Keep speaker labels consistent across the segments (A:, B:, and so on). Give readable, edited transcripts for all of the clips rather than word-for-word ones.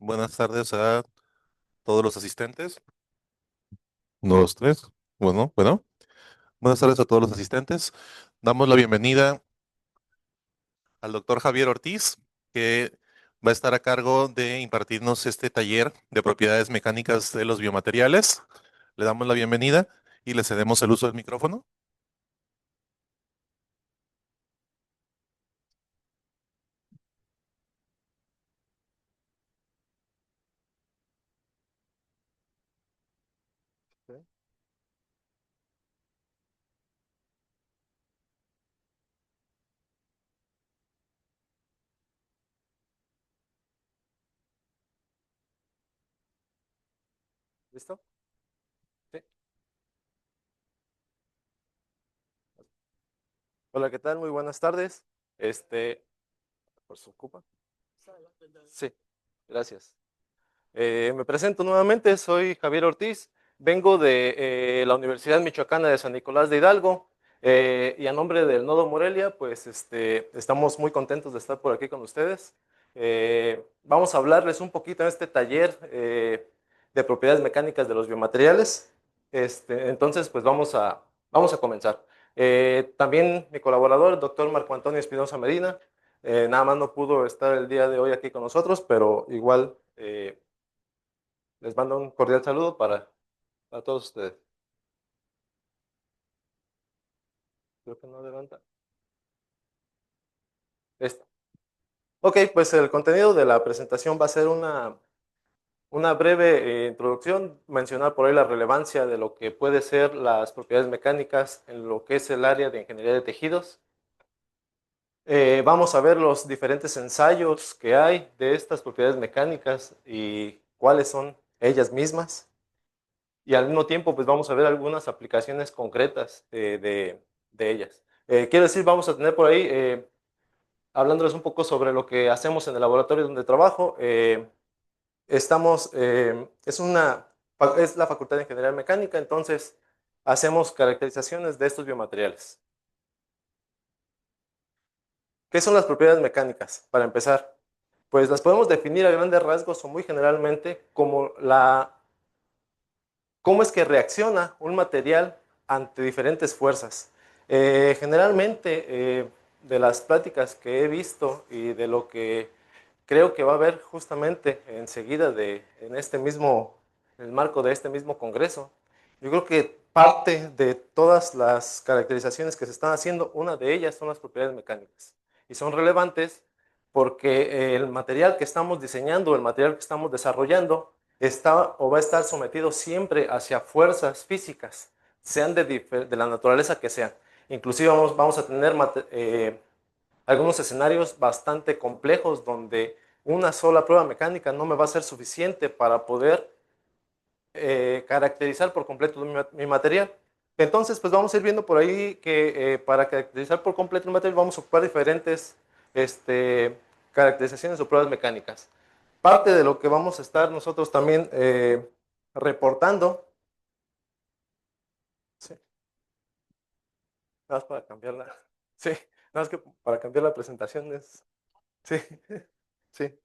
A: Buenas tardes a todos los asistentes. Uno, dos, tres. Bueno. Buenas tardes a todos los asistentes. Damos la bienvenida al doctor Javier Ortiz, que va a estar a cargo de impartirnos este taller de propiedades mecánicas de los biomateriales. Le damos la bienvenida y le cedemos el uso del micrófono. Sí. ¿Listo? Sí. Hola, ¿qué tal? Muy buenas tardes. ¿Por su ocupa? Sí, gracias. Me presento nuevamente, soy Javier Ortiz, vengo de la Universidad Michoacana de San Nicolás de Hidalgo y a nombre del Nodo Morelia, pues estamos muy contentos de estar por aquí con ustedes. Vamos a hablarles un poquito en este taller de propiedades mecánicas de los biomateriales. Entonces, pues vamos a comenzar. También mi colaborador, el doctor Marco Antonio Espinosa Medina, nada más no pudo estar el día de hoy aquí con nosotros, pero igual les mando un cordial saludo para todos ustedes. Creo que no levanta. Esta. Ok, pues el contenido de la presentación va a ser una breve introducción, mencionar por ahí la relevancia de lo que puede ser las propiedades mecánicas en lo que es el área de ingeniería de tejidos. Vamos a ver los diferentes ensayos que hay de estas propiedades mecánicas y cuáles son ellas mismas. Y al mismo tiempo, pues vamos a ver algunas aplicaciones concretas de ellas. Quiero decir, vamos a tener por ahí, hablándoles un poco sobre lo que hacemos en el laboratorio donde trabajo. Es la Facultad de Ingeniería Mecánica, entonces hacemos caracterizaciones de estos biomateriales. ¿Qué son las propiedades mecánicas? Para empezar, pues las podemos definir a grandes rasgos o muy generalmente como cómo es que reacciona un material ante diferentes fuerzas. Generalmente, de las pláticas que he visto y de lo que creo que va a haber justamente enseguida en el marco de este mismo congreso, yo creo que parte de todas las caracterizaciones que se están haciendo, una de ellas son las propiedades mecánicas. Y son relevantes porque el material que estamos diseñando, el material que estamos desarrollando, está o va a estar sometido siempre hacia fuerzas físicas, sean de la naturaleza que sean. Inclusive vamos a tener algunos escenarios bastante complejos donde una sola prueba mecánica no me va a ser suficiente para poder caracterizar por completo mi material. Entonces, pues vamos a ir viendo por ahí que para caracterizar por completo el material vamos a ocupar diferentes caracterizaciones o pruebas mecánicas. Parte de lo que vamos a estar nosotros también reportando, sí, nada más para cambiarla, sí, nada más que para cambiar la presentación es, sí, sí.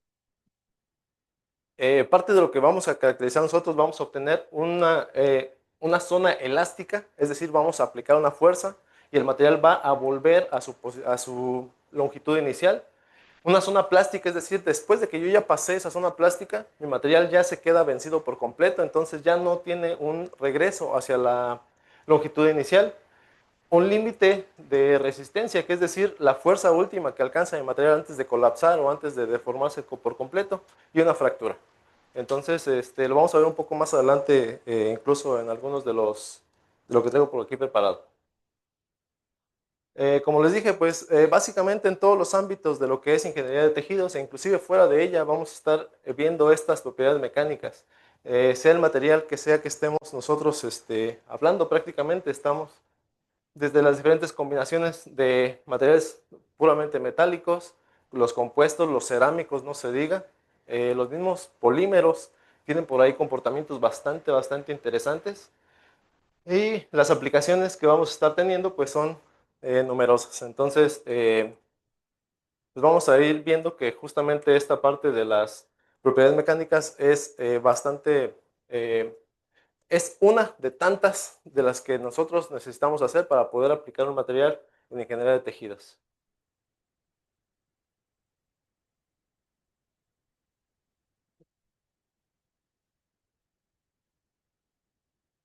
A: Parte de lo que vamos a caracterizar nosotros, vamos a obtener una zona elástica, es decir, vamos a aplicar una fuerza y el material va a volver a su longitud inicial. Una zona plástica, es decir, después de que yo ya pasé esa zona plástica, mi material ya se queda vencido por completo, entonces ya no tiene un regreso hacia la longitud inicial. Un límite de resistencia, que es decir, la fuerza última que alcanza mi material antes de colapsar o antes de deformarse por completo, y una fractura. Entonces, lo vamos a ver un poco más adelante, incluso en algunos de lo que tengo por aquí preparado. Como les dije, pues básicamente en todos los ámbitos de lo que es ingeniería de tejidos e inclusive fuera de ella vamos a estar viendo estas propiedades mecánicas. Sea el material que sea que estemos nosotros hablando, prácticamente estamos desde las diferentes combinaciones de materiales puramente metálicos, los compuestos, los cerámicos, no se diga, los mismos polímeros tienen por ahí comportamientos bastante interesantes y las aplicaciones que vamos a estar teniendo pues son numerosas. Entonces, pues vamos a ir viendo que justamente esta parte de las propiedades mecánicas es bastante, eh, es una de tantas de las que nosotros necesitamos hacer para poder aplicar un material en ingeniería de tejidos.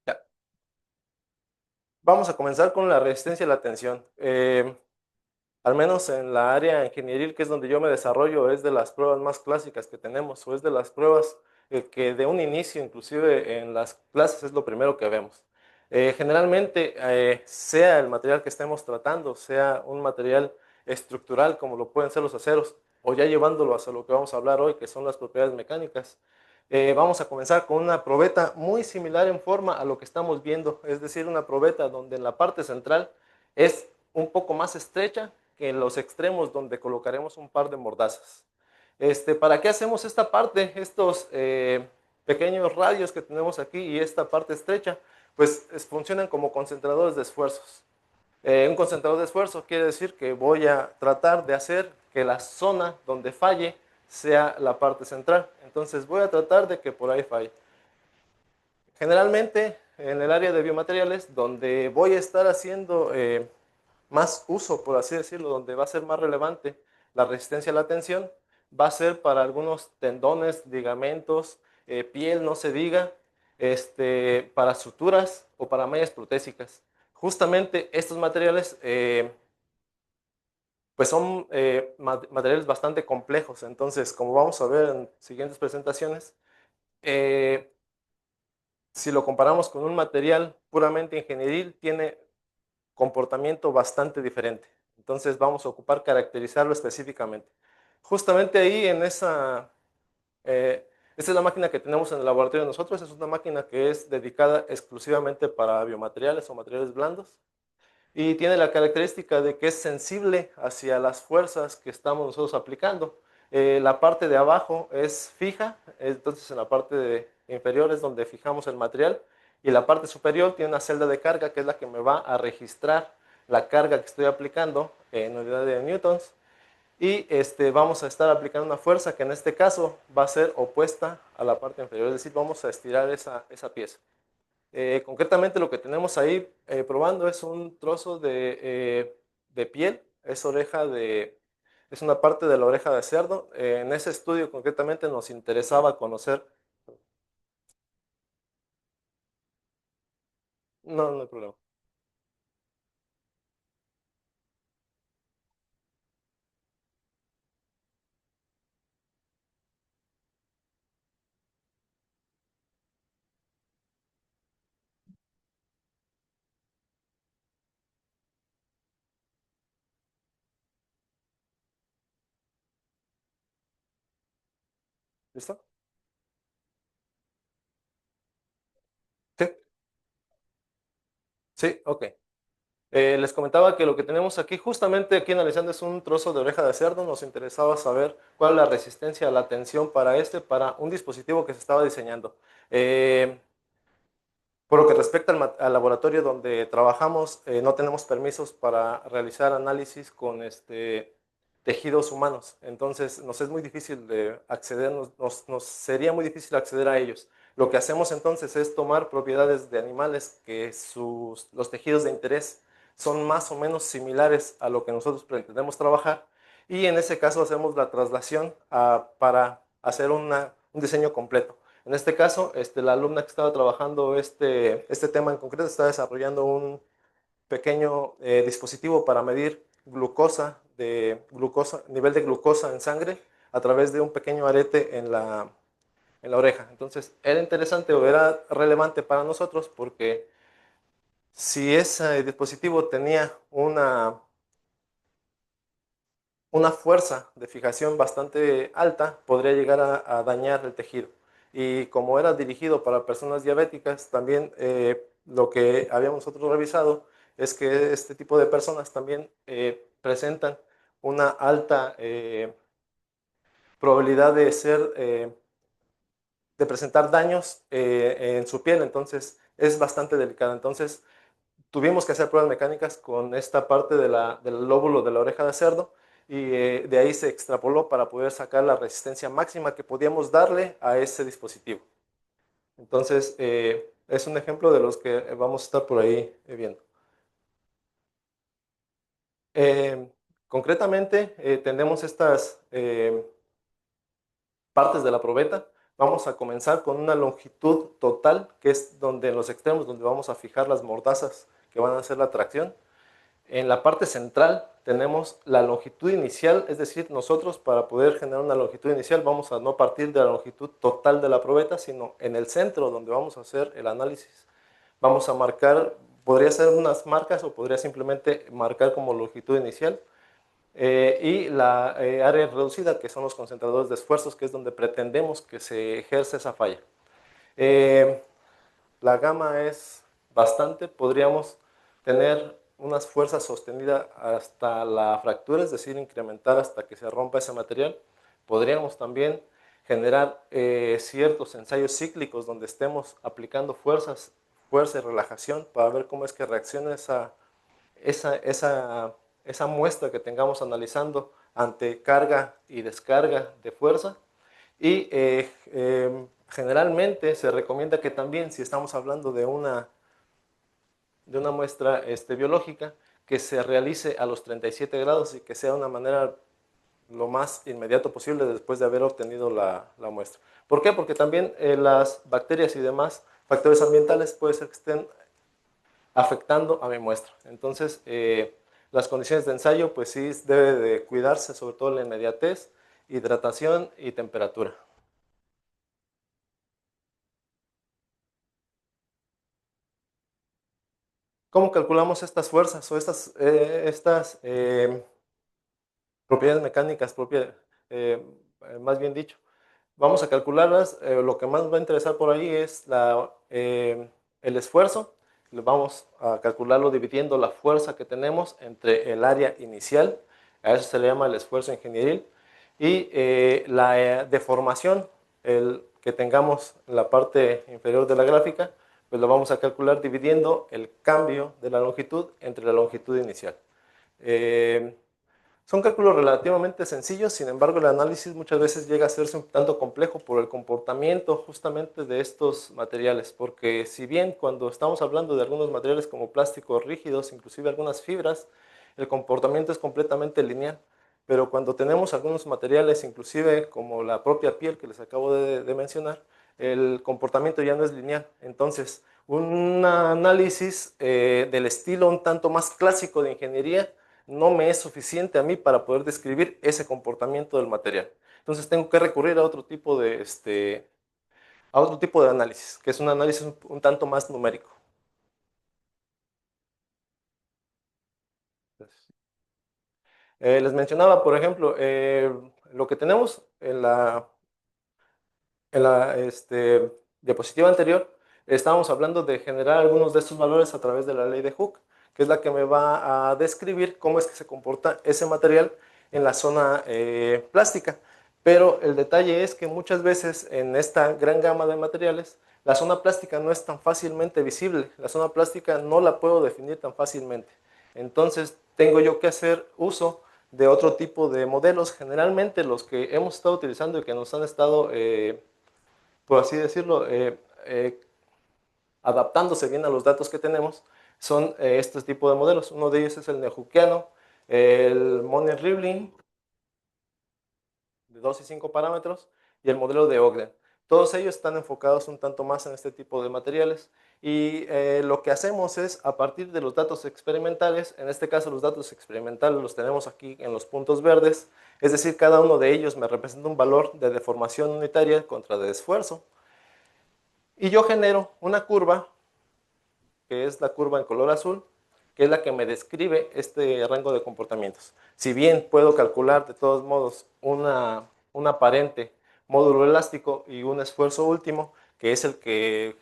A: Ya. Vamos a comenzar con la resistencia y la tensión. Al menos en la área ingenieril, que es donde yo me desarrollo, es de las pruebas más clásicas que tenemos, o es de las pruebas que de un inicio, inclusive en las clases, es lo primero que vemos. Generalmente, sea el material que estemos tratando, sea un material estructural, como lo pueden ser los aceros, o ya llevándolo hacia lo que vamos a hablar hoy, que son las propiedades mecánicas, vamos a comenzar con una probeta muy similar en forma a lo que estamos viendo, es decir, una probeta donde en la parte central es un poco más estrecha que en los extremos donde colocaremos un par de mordazas. ¿Para qué hacemos esta parte? Estos pequeños radios que tenemos aquí y esta parte estrecha, pues funcionan como concentradores de esfuerzos. Un concentrador de esfuerzo quiere decir que voy a tratar de hacer que la zona donde falle sea la parte central. Entonces voy a tratar de que por ahí falle. Generalmente en el área de biomateriales, donde voy a estar haciendo más uso, por así decirlo, donde va a ser más relevante la resistencia a la tensión, va a ser para algunos tendones, ligamentos, piel, no se diga, para suturas o para mallas protésicas. Justamente estos materiales pues son materiales bastante complejos, entonces como vamos a ver en siguientes presentaciones, eh, si lo comparamos con un material puramente ingenieril, tiene comportamiento bastante diferente. Entonces vamos a ocupar caracterizarlo específicamente. Justamente ahí en esta es la máquina que tenemos en el laboratorio de nosotros, es una máquina que es dedicada exclusivamente para biomateriales o materiales blandos y tiene la característica de que es sensible hacia las fuerzas que estamos nosotros aplicando. La parte de abajo es fija, entonces en la parte inferior es donde fijamos el material y la parte superior tiene una celda de carga que es la que me va a registrar la carga que estoy aplicando en unidad de newtons y vamos a estar aplicando una fuerza que en este caso va a ser opuesta a la parte inferior, es decir, vamos a estirar esa pieza. Concretamente lo que tenemos ahí probando es un trozo de piel, es una parte de la oreja de cerdo. En ese estudio concretamente nos interesaba conocer, no, no hay problema, ¿listo? Sí, sí, ok. Les comentaba que lo que tenemos aquí, justamente aquí analizando, es un trozo de oreja de cerdo. Nos interesaba saber cuál es la resistencia a la tensión para un dispositivo que se estaba diseñando. Eh, Por lo que respecta al laboratorio donde trabajamos, no tenemos permisos para realizar análisis con tejidos humanos. Entonces, nos es muy difícil de acceder, nos sería muy difícil acceder a ellos. Lo que hacemos entonces es tomar propiedades de animales que los tejidos de interés son más o menos similares a lo que nosotros pretendemos trabajar y en ese caso hacemos la traslación para hacer un diseño completo. En este caso, la alumna que estaba trabajando este tema en concreto está desarrollando un pequeño dispositivo para medir nivel de glucosa en sangre a través de un pequeño arete en la oreja. Entonces, era interesante o era relevante para nosotros porque si ese dispositivo tenía una fuerza de fijación bastante alta, podría llegar a dañar el tejido. Y como era dirigido para personas diabéticas, también lo que habíamos nosotros revisado es que este tipo de personas también presentan una alta probabilidad de presentar daños en su piel, entonces es bastante delicada. Entonces tuvimos que hacer pruebas mecánicas con esta parte del lóbulo de la oreja de cerdo y de ahí se extrapoló para poder sacar la resistencia máxima que podíamos darle a ese dispositivo. Entonces, es un ejemplo de los que vamos a estar por ahí viendo. Eh, Concretamente, tenemos estas partes de la probeta. Vamos a comenzar con una longitud total, que es donde en los extremos, donde vamos a fijar las mordazas que van a hacer la tracción. En la parte central tenemos la longitud inicial, es decir, nosotros para poder generar una longitud inicial vamos a no partir de la longitud total de la probeta, sino en el centro donde vamos a hacer el análisis. Vamos a marcar, podría ser unas marcas o podría simplemente marcar como longitud inicial. Y la área reducida, que son los concentradores de esfuerzos, que es donde pretendemos que se ejerce esa falla. Eh, la gama es bastante, podríamos tener unas fuerzas sostenidas hasta la fractura, es decir, incrementar hasta que se rompa ese material. Podríamos también generar ciertos ensayos cíclicos donde estemos aplicando fuerza y relajación para ver cómo es que reacciona esa, esa, esa muestra que tengamos analizando ante carga y descarga de fuerza. Y generalmente se recomienda que también, si estamos hablando de una muestra biológica, que se realice a los 37 grados y que sea de una manera lo más inmediato posible después de haber obtenido la muestra. ¿Por qué? Porque también las bacterias y demás factores ambientales puede ser que estén afectando a mi muestra. Entonces, las condiciones de ensayo, pues sí debe de cuidarse, sobre todo la inmediatez, hidratación y temperatura. ¿Cómo calculamos estas fuerzas o estas propiedades mecánicas, más bien dicho? Vamos a calcularlas. Lo que más va a interesar por ahí es el esfuerzo. Vamos a calcularlo dividiendo la fuerza que tenemos entre el área inicial, a eso se le llama el esfuerzo ingenieril, y la deformación que tengamos en la parte inferior de la gráfica, pues lo vamos a calcular dividiendo el cambio de la longitud entre la longitud inicial. Eh, Son cálculos relativamente sencillos, sin embargo el análisis muchas veces llega a hacerse un tanto complejo por el comportamiento justamente de estos materiales, porque si bien cuando estamos hablando de algunos materiales como plásticos rígidos, inclusive algunas fibras, el comportamiento es completamente lineal, pero cuando tenemos algunos materiales, inclusive como la propia piel que les acabo de mencionar, el comportamiento ya no es lineal. Entonces, un análisis del estilo un tanto más clásico de ingeniería no me es suficiente a mí para poder describir ese comportamiento del material. Entonces tengo que recurrir a a otro tipo de análisis, que es un análisis un tanto más numérico. Les mencionaba, por ejemplo, lo que tenemos en la diapositiva anterior, estábamos hablando de generar algunos de estos valores a través de la ley de Hooke, que es la que me va a describir cómo es que se comporta ese material en la zona plástica. Pero el detalle es que muchas veces en esta gran gama de materiales, la zona plástica no es tan fácilmente visible. La zona plástica no la puedo definir tan fácilmente. Entonces tengo yo que hacer uso de otro tipo de modelos, generalmente los que hemos estado utilizando y que nos han estado por así decirlo, adaptándose bien a los datos que tenemos, son este tipo de modelos. Uno de ellos es el neojukiano, el Money-Rivlin, de 2 y 5 parámetros, y el modelo de Ogden. Todos ellos están enfocados un tanto más en este tipo de materiales y lo que hacemos es, a partir de los datos experimentales, en este caso los datos experimentales los tenemos aquí en los puntos verdes, es decir, cada uno de ellos me representa un valor de deformación unitaria contra de esfuerzo, y yo genero una curva, que es la curva en color azul, que es la que me describe este rango de comportamientos. Si bien puedo calcular de todos modos un aparente módulo elástico y un esfuerzo último, que es el que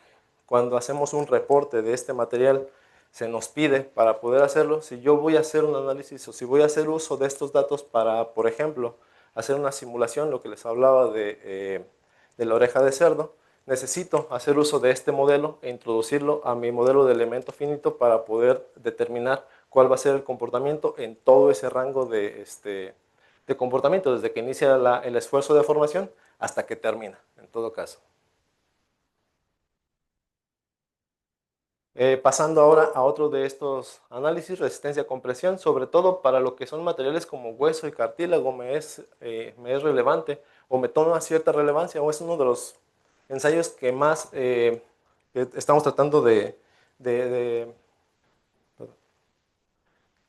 A: cuando hacemos un reporte de este material se nos pide para poder hacerlo, si yo voy a hacer un análisis o si voy a hacer uso de estos datos para, por ejemplo, hacer una simulación, lo que les hablaba de la oreja de cerdo, necesito hacer uso de este modelo e introducirlo a mi modelo de elemento finito para poder determinar cuál va a ser el comportamiento en todo ese rango de comportamiento desde que inicia el esfuerzo de formación hasta que termina, en todo caso. Pasando ahora a otro de estos análisis, resistencia a compresión, sobre todo para lo que son materiales como hueso y cartílago, me es relevante o me toma cierta relevancia o es uno de los ensayos que más que estamos tratando de-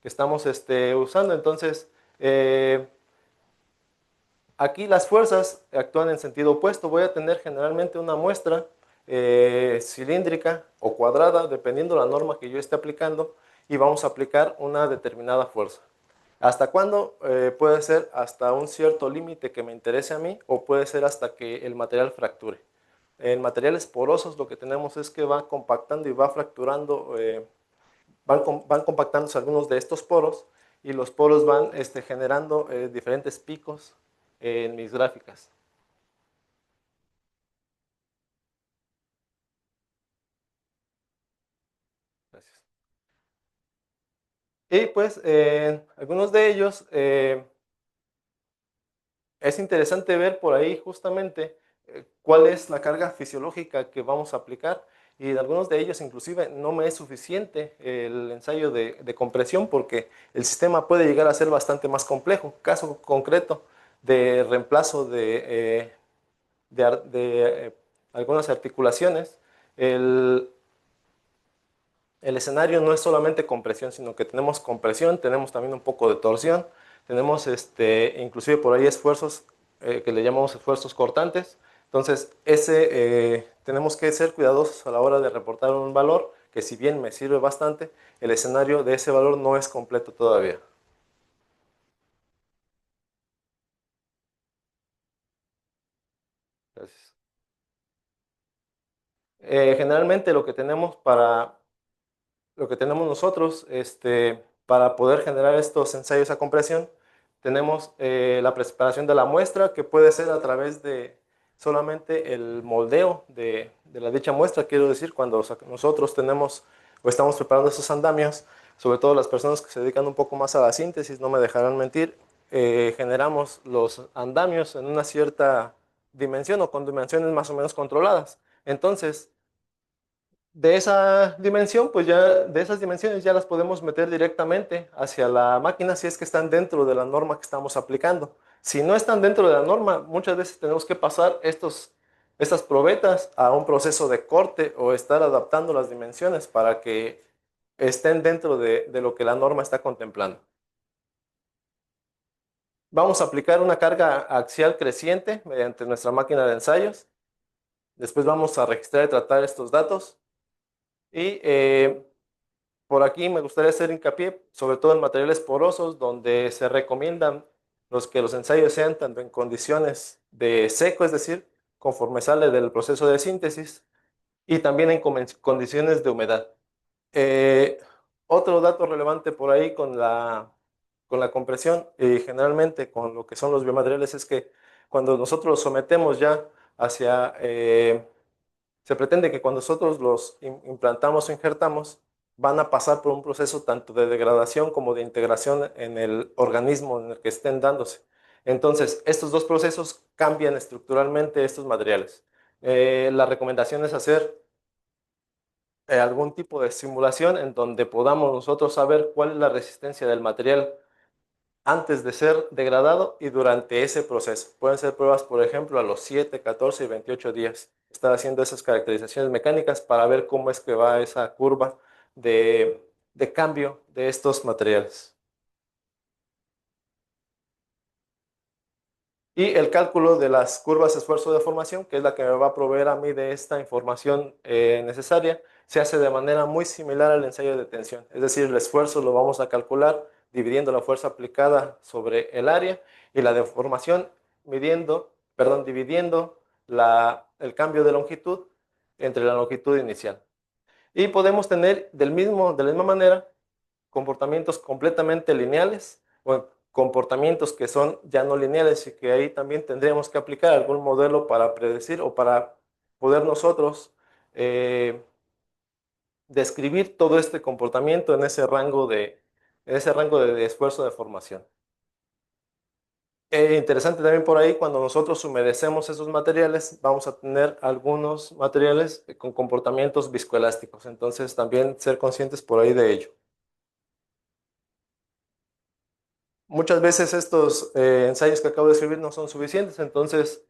A: que estamos usando. Entonces, eh, aquí las fuerzas actúan en sentido opuesto. Voy a tener generalmente una muestra cilíndrica o cuadrada, dependiendo la norma que yo esté aplicando, y vamos a aplicar una determinada fuerza. ¿Hasta cuándo? Puede ser hasta un cierto límite que me interese a mí o puede ser hasta que el material fracture. En materiales porosos lo que tenemos es que va compactando y va fracturando, van compactándose algunos de estos poros y los poros van generando diferentes picos en mis gráficas. Gracias. Y pues algunos de ellos es interesante ver por ahí justamente cuál es la carga fisiológica que vamos a aplicar y de algunos de ellos inclusive no me es suficiente el ensayo de compresión porque el sistema puede llegar a ser bastante más complejo. Caso concreto de reemplazo de algunas articulaciones, el, el escenario no es solamente compresión, sino que tenemos compresión, tenemos también un poco de torsión, tenemos inclusive por ahí esfuerzos que le llamamos esfuerzos cortantes. Entonces, tenemos que ser cuidadosos a la hora de reportar un valor que si bien me sirve bastante, el escenario de ese valor no es completo todavía. Gracias. Generalmente lo que tenemos nosotros para poder generar estos ensayos a compresión, tenemos la preparación de la muestra, que puede ser a través de solamente el moldeo de la dicha muestra, quiero decir, cuando nosotros tenemos o estamos preparando esos andamios, sobre todo las personas que se dedican un poco más a la síntesis, no me dejarán mentir, generamos los andamios en una cierta dimensión o con dimensiones más o menos controladas. Entonces, de esa dimensión, pues ya de esas dimensiones ya las podemos meter directamente hacia la máquina si es que están dentro de la norma que estamos aplicando. Si no están dentro de la norma, muchas veces tenemos que pasar estas probetas a un proceso de corte o estar adaptando las dimensiones para que estén dentro de lo que la norma está contemplando. Vamos a aplicar una carga axial creciente mediante nuestra máquina de ensayos. Después vamos a registrar y tratar estos datos. Y por aquí me gustaría hacer hincapié, sobre todo en materiales porosos, donde se recomiendan que los ensayos sean tanto en condiciones de seco, es decir, conforme sale del proceso de síntesis, y también en condiciones de humedad. Eh, Otro dato relevante por ahí con la compresión y generalmente con lo que son los biomateriales es que cuando nosotros los sometemos ya hacia se pretende que cuando nosotros los implantamos o injertamos, van a pasar por un proceso tanto de degradación como de integración en el organismo en el que estén dándose. Entonces, estos dos procesos cambian estructuralmente estos materiales. La recomendación es hacer algún tipo de simulación en donde podamos nosotros saber cuál es la resistencia del material antes de ser degradado y durante ese proceso. Pueden ser pruebas, por ejemplo, a los 7, 14 y 28 días. Estar haciendo esas caracterizaciones mecánicas para ver cómo es que va esa curva de cambio de estos materiales. Y el cálculo de las curvas de esfuerzo de formación, que es la que me va a proveer a mí de esta información necesaria, se hace de manera muy similar al ensayo de tensión. Es decir, el esfuerzo lo vamos a calcular dividiendo la fuerza aplicada sobre el área y la deformación dividiendo el cambio de longitud entre la longitud inicial. Y podemos tener de la misma manera comportamientos completamente lineales o comportamientos que son ya no lineales y que ahí también tendríamos que aplicar algún modelo para predecir o para poder nosotros eh, describir todo este comportamiento en ese rango de esfuerzo de formación. Interesante también por ahí, cuando nosotros humedecemos esos materiales, vamos a tener algunos materiales con comportamientos viscoelásticos. Entonces, también ser conscientes por ahí de ello. Muchas veces estos ensayos que acabo de escribir no son suficientes, entonces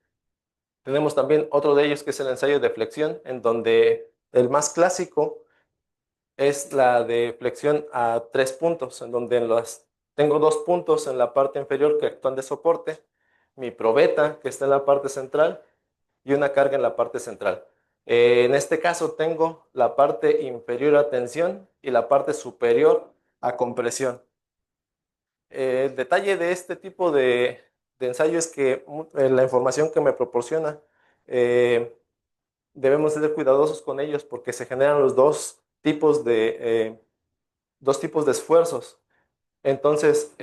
A: tenemos también otro de ellos que es el ensayo de flexión, en donde el más clásico es la de flexión a 3 puntos, en donde tengo 2 puntos en la parte inferior que actúan de soporte, mi probeta que está en la parte central y una carga en la parte central. En este caso tengo la parte inferior a tensión y la parte superior a compresión. El detalle de este tipo de ensayo es que la información que me proporciona, eh, debemos ser cuidadosos con ellos porque se generan los dos tipos de esfuerzos. Entonces,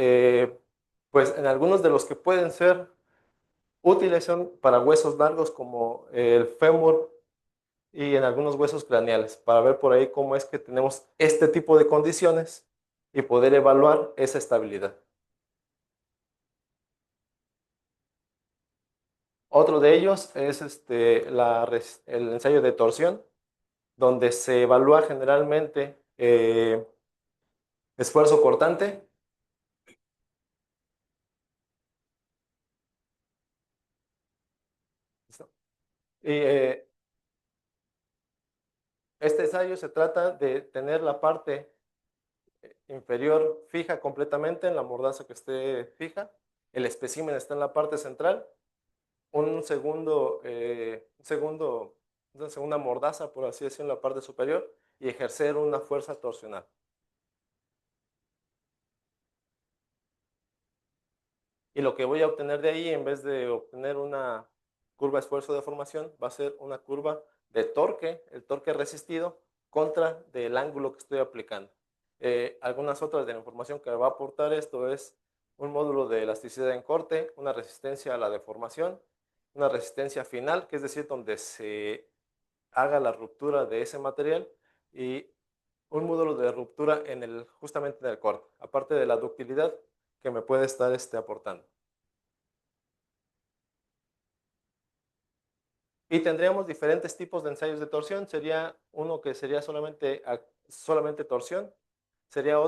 A: pues en algunos de los que pueden ser útiles son para huesos largos como el fémur y en algunos huesos craneales, para ver por ahí cómo es que tenemos este tipo de condiciones y poder evaluar esa estabilidad. Otro de ellos es el ensayo de torsión, donde se evalúa generalmente esfuerzo cortante. Y este ensayo se trata de tener la parte inferior fija completamente en la mordaza que esté fija. El espécimen está en la parte central. Una segunda mordaza, por así decirlo, en la parte superior y ejercer una fuerza torsional. Y lo que voy a obtener de ahí, en vez de obtener una curva esfuerzo-deformación, va a ser una curva de torque, el torque resistido, contra del ángulo que estoy aplicando. Algunas otras de la información que va a aportar esto es un módulo de elasticidad en corte, una resistencia a la deformación, una resistencia final, que es decir, donde se haga la ruptura de ese material, y un módulo de ruptura justamente en el corte, aparte de la ductilidad que me puede estar aportando. Y tendríamos diferentes tipos de ensayos de torsión. Sería uno que sería solamente torsión. Sería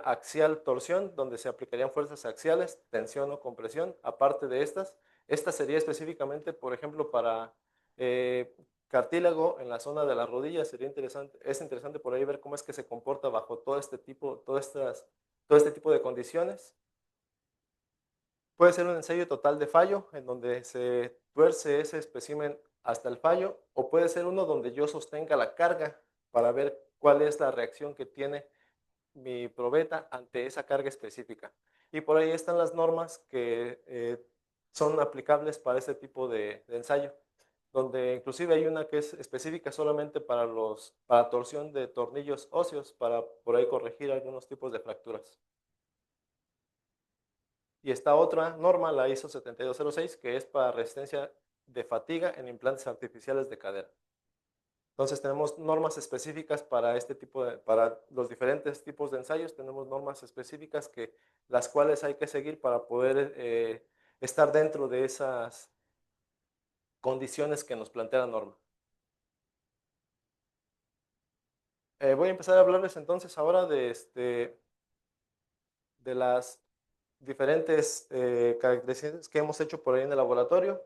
A: axial torsión, donde se aplicarían fuerzas axiales, tensión o compresión. Aparte de esta sería específicamente, por ejemplo, para eh, cartílago en la zona de la rodilla. Es interesante por ahí ver cómo es que se comporta bajo todo este tipo de condiciones. Puede ser un ensayo total de fallo, en donde se tuerce ese espécimen hasta el fallo, o puede ser uno donde yo sostenga la carga para ver cuál es la reacción que tiene mi probeta ante esa carga específica. Y por ahí están las normas que son aplicables para este tipo de ensayo, donde inclusive hay una que es específica solamente para torsión de tornillos óseos, para por ahí corregir algunos tipos de fracturas. Y está otra norma, la ISO 7206, que es para resistencia de fatiga en implantes artificiales de cadera. Entonces tenemos normas específicas para para los diferentes tipos de ensayos, tenemos normas específicas las cuales hay que seguir para poder estar dentro de esas condiciones que nos plantea la norma. Voy a empezar a hablarles entonces ahora de las diferentes características que hemos hecho por ahí en el laboratorio.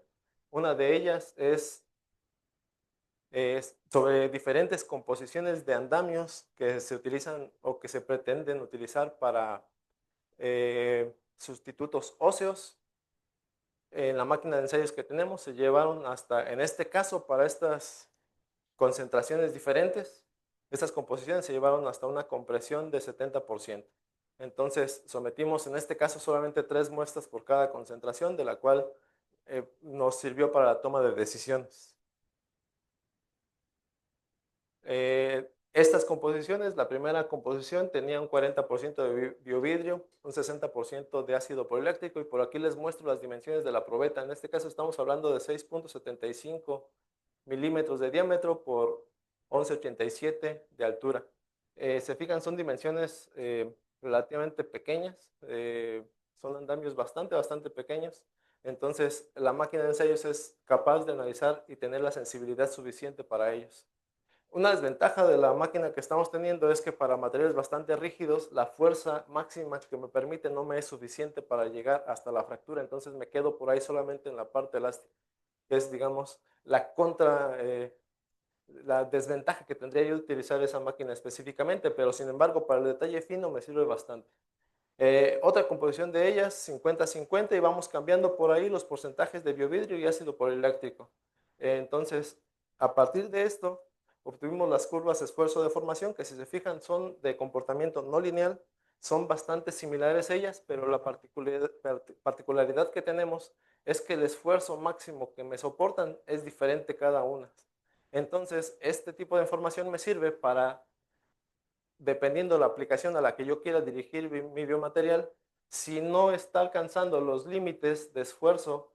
A: Una de ellas es sobre diferentes composiciones de andamios que se utilizan o que se pretenden utilizar para sustitutos óseos. En la máquina de ensayos que tenemos se llevaron hasta, en este caso, para estas concentraciones diferentes, estas composiciones se llevaron hasta una compresión de 70%. Entonces, sometimos en este caso solamente 3 muestras por cada concentración, de la cual nos sirvió para la toma de decisiones. Estas composiciones, la primera composición tenía un 40% de biovidrio, un 60% de ácido poliláctico, y por aquí les muestro las dimensiones de la probeta. En este caso estamos hablando de 6.75 milímetros de diámetro por 11.87 de altura. Se fijan, son dimensiones relativamente pequeñas, son andamios bastante pequeños. Entonces, la máquina de ensayos es capaz de analizar y tener la sensibilidad suficiente para ellos. Una desventaja de la máquina que estamos teniendo es que para materiales bastante rígidos, la fuerza máxima que me permite no me es suficiente para llegar hasta la fractura, entonces me quedo por ahí solamente en la parte elástica, que es, digamos, la desventaja que tendría yo de utilizar esa máquina específicamente, pero sin embargo, para el detalle fino me sirve bastante. Otra composición de ellas, 50-50, y vamos cambiando por ahí los porcentajes de biovidrio y ácido polieláctrico. Entonces, a partir de esto, obtuvimos las curvas esfuerzo-deformación, que si se fijan son de comportamiento no lineal, son bastante similares ellas, pero la particularidad que tenemos es que el esfuerzo máximo que me soportan es diferente cada una. Entonces, este tipo de información me sirve para, dependiendo de la aplicación a la que yo quiera dirigir mi biomaterial, si no está alcanzando los límites de esfuerzo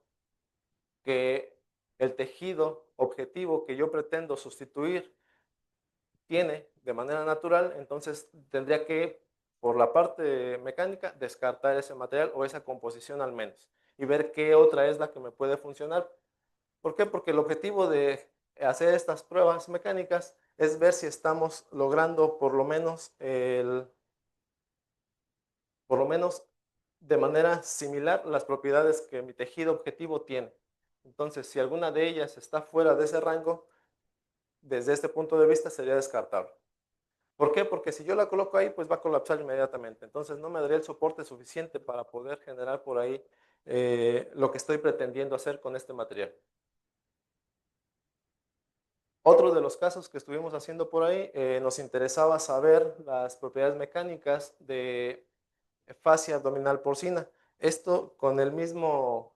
A: que el tejido objetivo que yo pretendo sustituir tiene de manera natural, entonces tendría que, por la parte mecánica, descartar ese material o esa composición al menos y ver qué otra es la que me puede funcionar. ¿Por qué? Porque el objetivo de hacer estas pruebas mecánicas es ver si estamos logrando por lo menos de manera similar las propiedades que mi tejido objetivo tiene. Entonces, si alguna de ellas está fuera de ese rango, desde este punto de vista sería descartable. ¿Por qué? Porque si yo la coloco ahí, pues va a colapsar inmediatamente. Entonces no me daría el soporte suficiente para poder generar por ahí lo que estoy pretendiendo hacer con este material. Otro de los casos que estuvimos haciendo por ahí, nos interesaba saber las propiedades mecánicas de fascia abdominal porcina. Esto con el mismo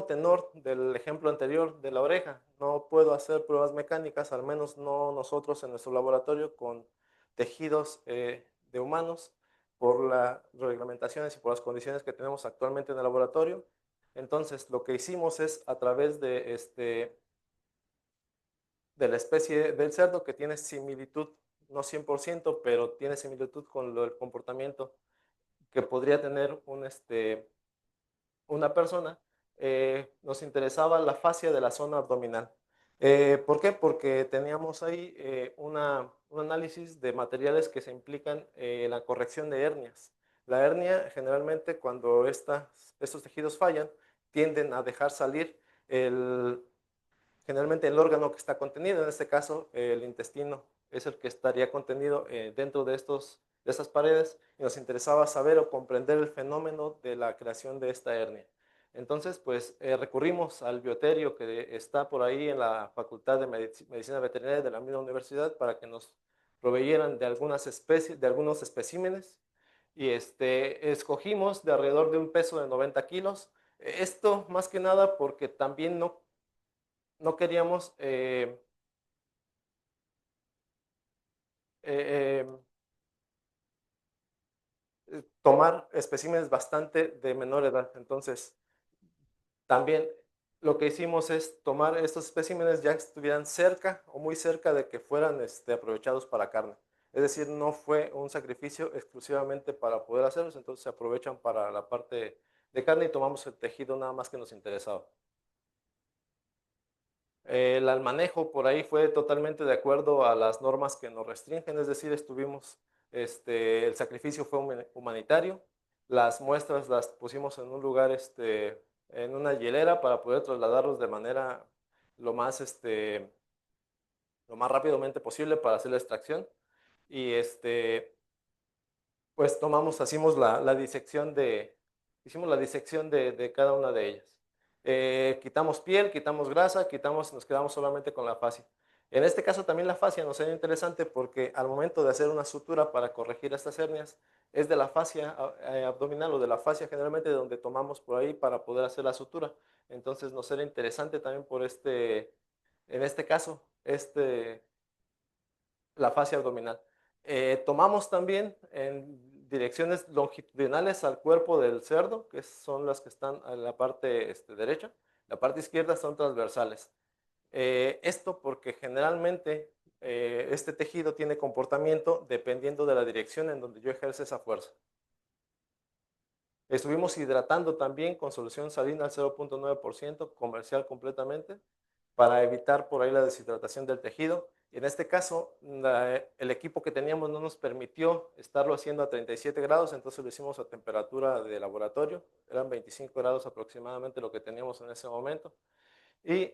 A: tenor del ejemplo anterior de la oreja. No puedo hacer pruebas mecánicas, al menos no nosotros en nuestro laboratorio, con tejidos de humanos, por las reglamentaciones y por las condiciones que tenemos actualmente en el laboratorio. Entonces, lo que hicimos es, a través de la especie del cerdo, que tiene similitud, no 100%, pero tiene similitud con el comportamiento que podría tener una persona, nos interesaba la fascia de la zona abdominal. ¿Por qué? Porque teníamos ahí un análisis de materiales que se implican en la corrección de hernias. La hernia, generalmente, cuando estos tejidos fallan, tienden a dejar salir generalmente el órgano que está contenido, en este caso el intestino, es el que estaría contenido dentro de estas paredes, y nos interesaba saber o comprender el fenómeno de la creación de esta hernia. Entonces, pues recurrimos al bioterio que está por ahí en la Facultad de Medicina Veterinaria de la misma universidad para que nos proveyeran de algunas especies, de algunos especímenes, y escogimos de alrededor de un peso de 90 kilos. Esto más que nada porque también no queríamos eh, tomar especímenes bastante de menor edad. Entonces, también lo que hicimos es tomar estos especímenes ya que estuvieran cerca o muy cerca de que fueran aprovechados para carne. Es decir, no fue un sacrificio exclusivamente para poder hacerlos, entonces se aprovechan para la parte de carne y tomamos el tejido nada más que nos interesaba. El manejo por ahí fue totalmente de acuerdo a las normas que nos restringen, es decir, el sacrificio fue humanitario, las muestras las pusimos en un lugar, en una hielera para poder trasladarlos de manera lo más, lo más rápidamente posible para hacer la extracción, y pues hicimos la disección de cada una de ellas. Quitamos piel, quitamos grasa, nos quedamos solamente con la fascia. En este caso también la fascia nos era interesante porque al momento de hacer una sutura para corregir estas hernias, es de la fascia abdominal o de la fascia generalmente donde tomamos por ahí para poder hacer la sutura. Entonces nos era interesante también en este caso, la fascia abdominal. Tomamos también en direcciones longitudinales al cuerpo del cerdo, que son las que están en la parte derecha. La parte izquierda son transversales. Esto porque generalmente este tejido tiene comportamiento dependiendo de la dirección en donde yo ejerce esa fuerza. Estuvimos hidratando también con solución salina al 0.9%, comercial completamente, para evitar por ahí la deshidratación del tejido. Y en este caso, el equipo que teníamos no nos permitió estarlo haciendo a 37 grados, entonces lo hicimos a temperatura de laboratorio, eran 25 grados aproximadamente lo que teníamos en ese momento. Y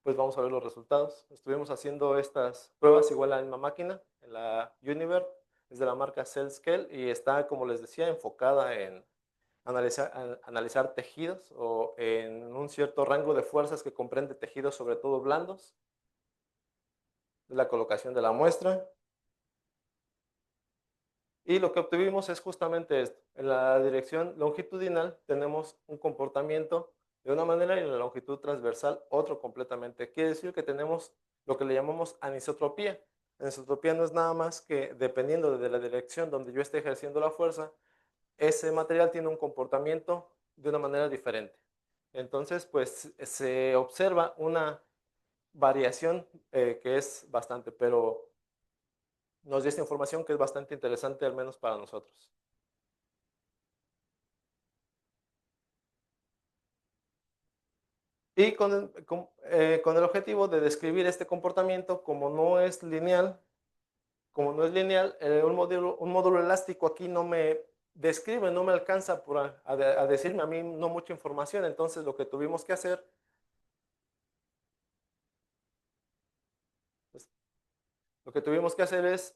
A: pues vamos a ver los resultados. Estuvimos haciendo estas pruebas igual a la misma máquina, en la Univer, es de la marca CellScale y está, como les decía, enfocada en analizar tejidos o en un cierto rango de fuerzas que comprende tejidos, sobre todo blandos, la colocación de la muestra. Y lo que obtuvimos es justamente esto. En la dirección longitudinal tenemos un comportamiento de una manera y en la longitud transversal otro completamente. Quiere decir que tenemos lo que le llamamos anisotropía. Anisotropía no es nada más que dependiendo de la dirección donde yo esté ejerciendo la fuerza, ese material tiene un comportamiento de una manera diferente. Entonces, pues se observa una variación que es bastante, pero nos dio esta información que es bastante interesante, al menos para nosotros. Y con el objetivo de describir este comportamiento, como no es lineal, un módulo elástico aquí no me describe, no me alcanza a decirme a mí no mucha información. Entonces lo que tuvimos que hacer, pues, lo que tuvimos que hacer es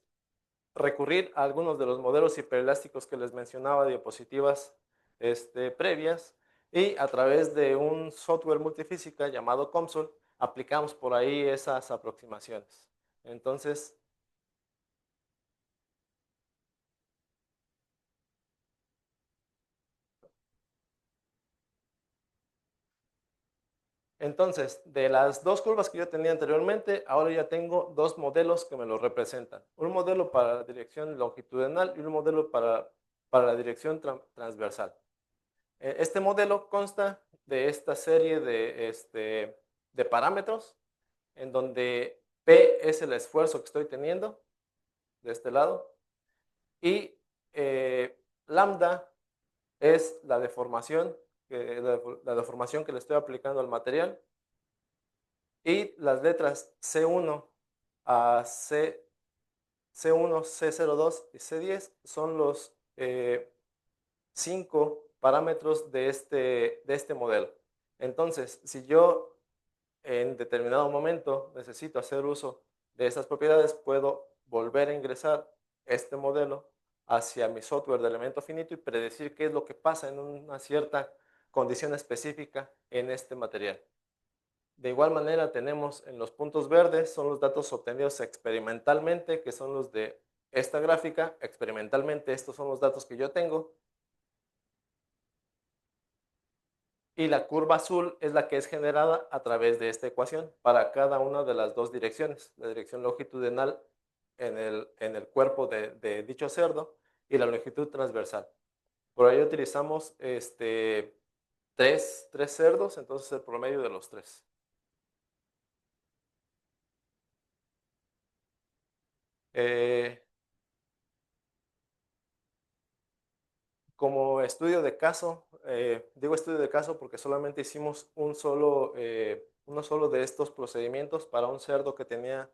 A: recurrir a algunos de los modelos hiperelásticos que les mencionaba, diapositivas previas, y a través de un software multifísica llamado COMSOL, aplicamos por ahí esas aproximaciones. Entonces, de las dos curvas que yo tenía anteriormente, ahora ya tengo dos modelos que me lo representan. Un modelo para la dirección longitudinal y un modelo para la dirección transversal. Este modelo consta de esta serie de parámetros en donde P es el esfuerzo que estoy teniendo de este lado y lambda es la deformación, la deformación que le estoy aplicando al material, y las letras C1 a C1, C02 y C10 son los 5 parámetros de este modelo. Entonces, si yo en determinado momento necesito hacer uso de estas propiedades, puedo volver a ingresar este modelo hacia mi software de elemento finito y predecir qué es lo que pasa en una cierta condición específica en este material. De igual manera tenemos en los puntos verdes, son los datos obtenidos experimentalmente, que son los de esta gráfica. Experimentalmente estos son los datos que yo tengo. Y la curva azul es la que es generada a través de esta ecuación para cada una de las dos direcciones. La dirección longitudinal en el cuerpo de dicho cerdo y la longitud transversal. Por ahí utilizamos tres cerdos, entonces el promedio de los tres. Eh, Como estudio de caso, digo estudio de caso porque solamente hicimos uno solo de estos procedimientos para un cerdo que tenía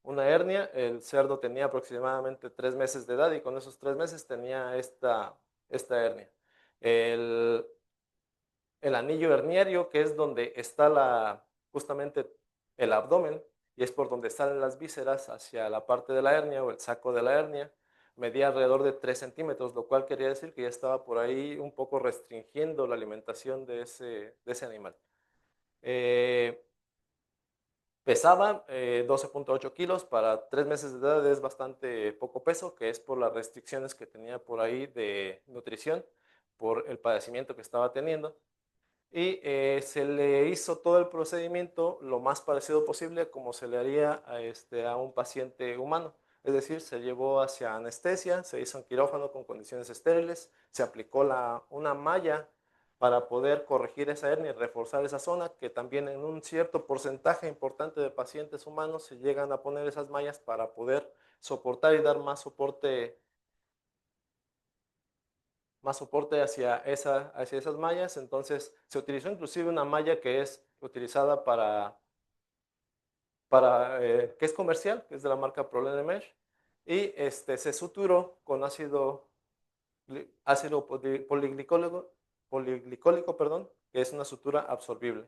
A: una hernia. El cerdo tenía aproximadamente 3 meses de edad y con esos 3 meses tenía esta hernia. El, el anillo herniario, que es donde está justamente el abdomen y es por donde salen las vísceras hacia la parte de la hernia o el saco de la hernia, medía alrededor de 3 centímetros, lo cual quería decir que ya estaba por ahí un poco restringiendo la alimentación de ese animal. Eh, Pesaba 12.8 kilos, para 3 meses de edad es bastante poco peso, que es por las restricciones que tenía por ahí de nutrición, por el padecimiento que estaba teniendo. Y se le hizo todo el procedimiento lo más parecido posible como se le haría a un paciente humano. Es decir, se llevó hacia anestesia, se hizo en quirófano con condiciones estériles, se aplicó una malla para poder corregir esa hernia y reforzar esa zona, que también en un cierto porcentaje importante de pacientes humanos se llegan a poner esas mallas para poder soportar y dar más soporte más soporte hacia esas mallas. Entonces se utilizó inclusive una malla que es utilizada que es comercial, que es de la marca Prolene Mesh, y se suturó con ácido poliglicólico, perdón, que es una sutura absorbible.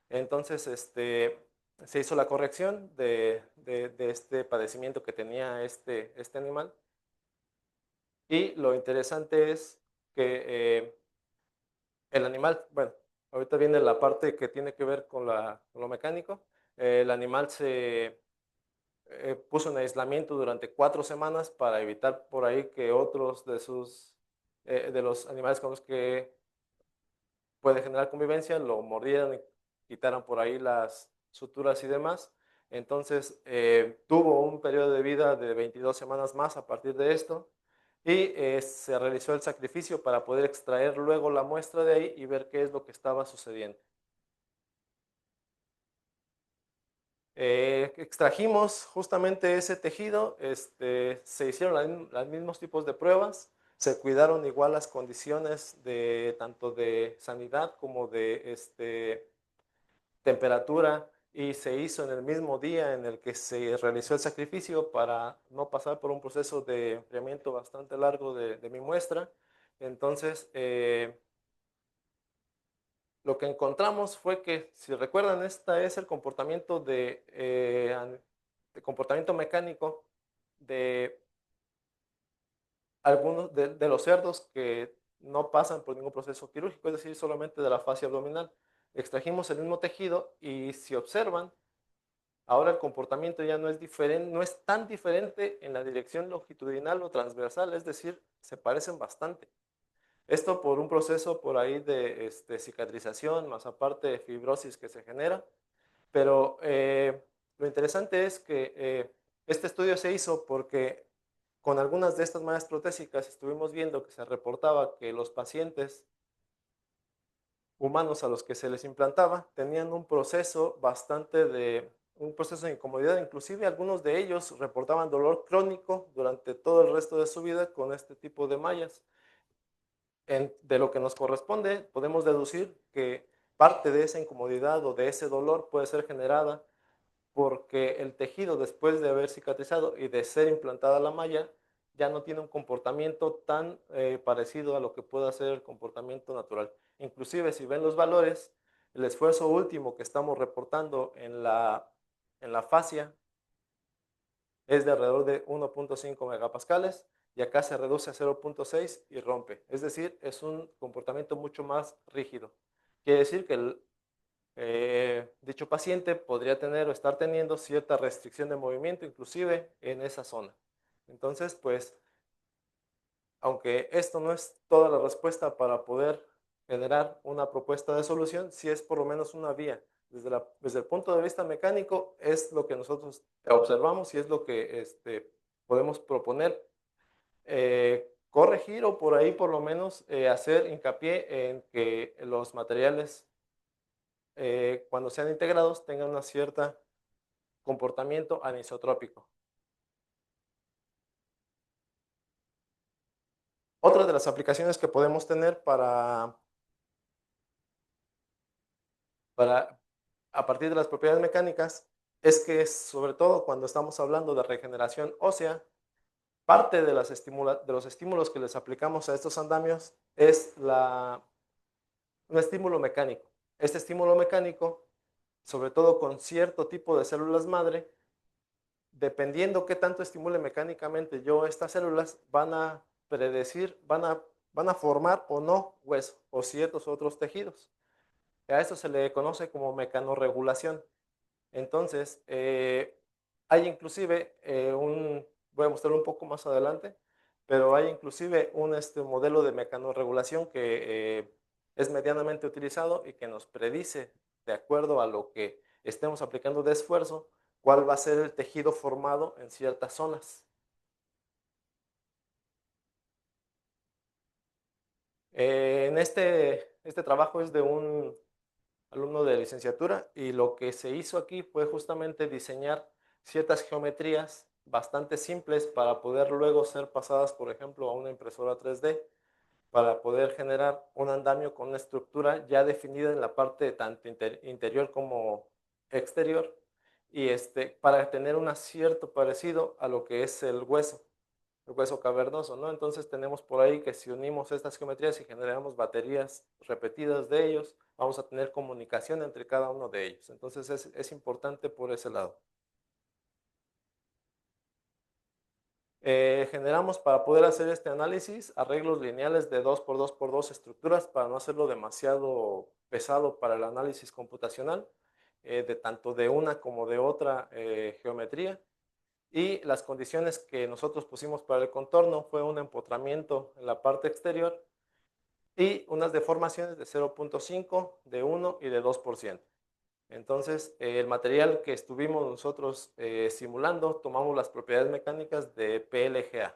A: Entonces, se hizo la corrección de este padecimiento que tenía este animal. Y lo interesante es que el animal, bueno, ahorita viene la parte que tiene que ver con lo mecánico. El animal se puso en aislamiento durante 4 semanas para evitar por ahí que otros de los animales con los que puede generar convivencia lo mordieran y quitaran por ahí las suturas y demás. Entonces, tuvo un periodo de vida de 22 semanas más a partir de esto y se realizó el sacrificio para poder extraer luego la muestra de ahí y ver qué es lo que estaba sucediendo. Extrajimos justamente ese tejido, se hicieron los mismos tipos de pruebas, se cuidaron igual las condiciones de tanto de sanidad como de temperatura y se hizo en el mismo día en el que se realizó el sacrificio para no pasar por un proceso de enfriamiento bastante largo de mi muestra. Entonces, lo que encontramos fue que, si recuerdan, este es el comportamiento de comportamiento mecánico de algunos de los cerdos que no pasan por ningún proceso quirúrgico, es decir, solamente de la fascia abdominal. Extrajimos el mismo tejido y si observan, ahora el comportamiento ya no es diferente, no es tan diferente en la dirección longitudinal o transversal, es decir, se parecen bastante. Esto por un proceso por ahí de cicatrización, más aparte de fibrosis que se genera. Pero lo interesante es que este estudio se hizo porque con algunas de estas mallas protésicas estuvimos viendo que se reportaba que los pacientes humanos a los que se les implantaba tenían un proceso de incomodidad. Inclusive algunos de ellos reportaban dolor crónico durante todo el resto de su vida con este tipo de mallas. De lo que nos corresponde, podemos deducir que parte de esa incomodidad o de ese dolor puede ser generada porque el tejido, después de haber cicatrizado y de ser implantada la malla, ya no tiene un comportamiento tan parecido a lo que pueda ser el comportamiento natural. Inclusive si ven los valores, el esfuerzo último que estamos reportando en la fascia es de alrededor de 1.5 megapascales y acá se reduce a 0.6 y rompe. Es decir, es un comportamiento mucho más rígido. Quiere decir que dicho paciente podría tener o estar teniendo cierta restricción de movimiento, inclusive en esa zona. Entonces, pues, aunque esto no es toda la respuesta para poder generar una propuesta de solución, sí es por lo menos una vía. Desde el punto de vista mecánico, es lo que nosotros observamos y es lo que podemos proponer, corregir o por ahí por lo menos hacer hincapié en que los materiales, cuando sean integrados, tengan una cierta comportamiento anisotrópico. Otra de las aplicaciones que podemos tener para a partir de las propiedades mecánicas es que, sobre todo cuando estamos hablando de regeneración ósea, parte de los estímulos que les aplicamos a estos andamios es un estímulo mecánico. Este estímulo mecánico, sobre todo con cierto tipo de células madre, dependiendo qué tanto estimule mecánicamente yo estas células, van a predecir, van a formar o no hueso o ciertos otros tejidos. A esto se le conoce como mecanorregulación. Entonces, hay inclusive voy a mostrarlo un poco más adelante, pero hay inclusive un modelo de mecanorregulación que es medianamente utilizado y que nos predice, de acuerdo a lo que estemos aplicando de esfuerzo, cuál va a ser el tejido formado en ciertas zonas. Este trabajo es de un alumno de licenciatura y lo que se hizo aquí fue justamente diseñar ciertas geometrías bastante simples para poder luego ser pasadas, por ejemplo, a una impresora 3D. para poder generar un andamio con una estructura ya definida en la parte tanto interior como exterior y para tener un cierto parecido a lo que es el hueso cavernoso, ¿no? Entonces tenemos por ahí que si unimos estas geometrías y generamos baterías repetidas de ellos, vamos a tener comunicación entre cada uno de ellos. Entonces es importante por ese lado. Generamos para poder hacer este análisis arreglos lineales de 2 por 2 por 2 estructuras para no hacerlo demasiado pesado para el análisis computacional, de tanto de una como de otra geometría. Y las condiciones que nosotros pusimos para el contorno fue un empotramiento en la parte exterior y unas deformaciones de 0,5, de 1 y de 2%. Entonces, el material que estuvimos nosotros simulando, tomamos las propiedades mecánicas de PLGA.